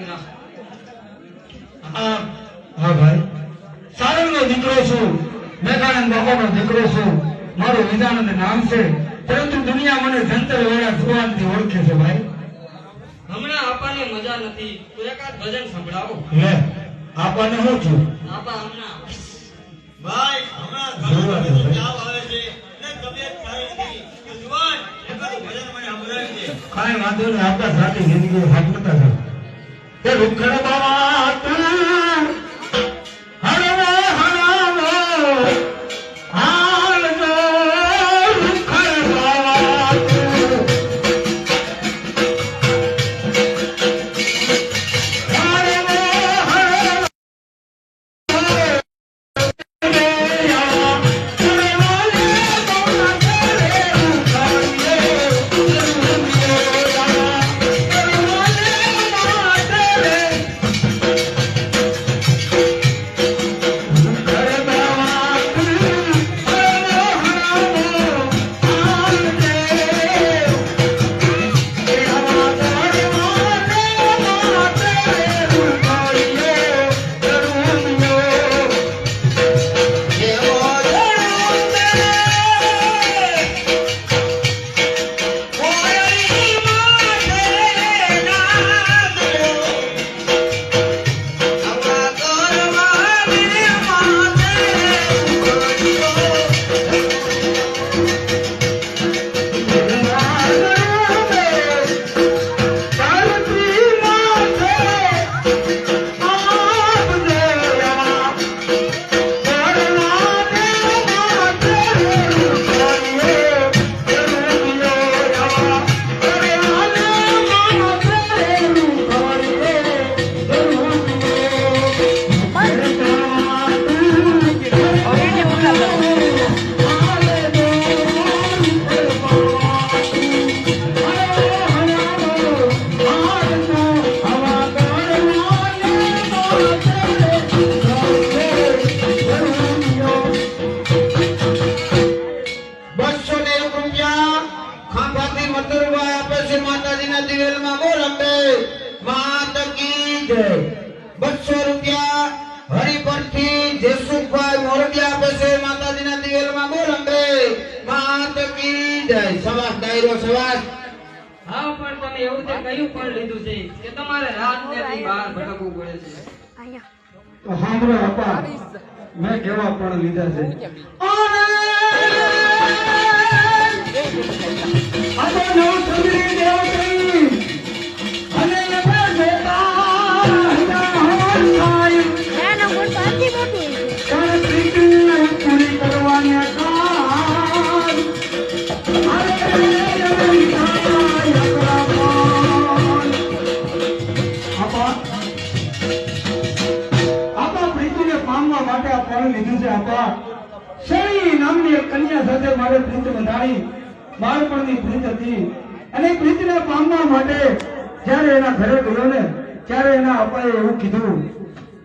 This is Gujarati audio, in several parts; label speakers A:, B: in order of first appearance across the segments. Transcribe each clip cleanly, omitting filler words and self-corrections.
A: દીકરા
B: હા ભાઈ, સારંગનો દીકરો છું, મેઘાનંદ બાબાનો દીકરો છું. મારું વિધાનંદ નામ છે, પરંતુ દુનિયા મને જંતર વેળા જુવાનથી ઓળખે છે ભાઈ.
A: હમણાં આપાને મજા નથી તો એકાદ ભજન સંભળાવો.
B: લે, આપણને શું થયું?
A: આપા હમણાં
C: ભાઈ હમણાં ઘણું તાવ આવે છે ને તબિયત સારી નથી. તો જુવાન એકાદ ભજન મને સંભળાવી દે.
B: કાંઈ વાંધો નહીં, આપણા સાથે જિંદગી હાથમતા છે. એ રૂખડ બાવા તું હળવો હળવો હાલજો, રૂખડ બાવા તું હળવો ₹200 હરિપરથી જેસુભાઈ મોરડિયા આપે છે માતાજીના દિવેલમાં. બોલ અંબે માત કી જય. સવાસ ડાયરો સવાસ.
A: હા પણ તમે એવું તે કયું પણ લીધું છે કે તમારે રાત ને દી બહાર ભટકવું પડે છે.
B: તો સાંભળો આપા, મેં કેવા પણ લીધા છે. આ તો નવ સુંદરી દેવકી અને નભે જોતા પૂરી કરવાને પામવા માટે આ ફળ લીધું છે. આપા શેરી નામની એક કન્યા સાથે મારે પ્રીત બંધાણી, બાળપણની પ્રીત હતી. અને પ્રીતને પામવા માટે જ્યારે એના ઘરે ગયો ને ત્યારે એના અપાએ એવું કીધું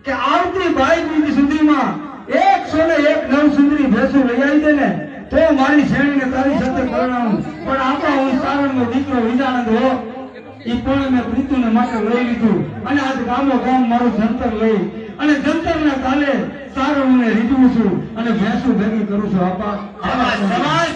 B: કે આવતી 22 સુધીમાં 101 સુંદરી ભેંસું લઈ આવી દે ને તો મારી શેણીને તારી સાથે પરણાવું. પણ આપા હું સારણનો દીકરો વિજાનંદ હો, એ પણ મેં પ્રીતુને માટે લઈ લીધું. અને આજ ગામો ગામ મારું જંતર લઈ અને જંતરના તાલે સારણને રીઝવું છું અને ભેંસું ભેગી કરું છું. આપા
C: સવાસ.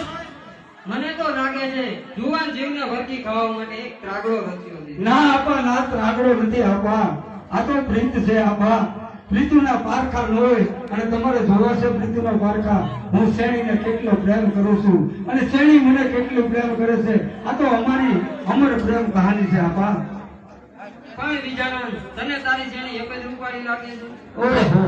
A: મને તો લાગે છે જુવાન જીવને વરકી ખાવા માટે એક ત્રાગડો રચ્યો છે.
B: ના આપા, ના ત્રાગડો નથી આપા, આ તો પ્રીત છે. આપા પ્રીતુના પારખા ન હોય અને તમારે જોવા છે પ્રીતુના પારખા. હું શેણીને કેટલો પ્રેમ કરું છું અને શેણી મને કેટલો પ્રેમ કરે છે. આ તો અમારી અમર પ્રેમ કહાની છે. આપા
A: પણ વિજાનંદ તને તારી જેની એક જ રૂપાળી લાગે છે.
B: ઓહો,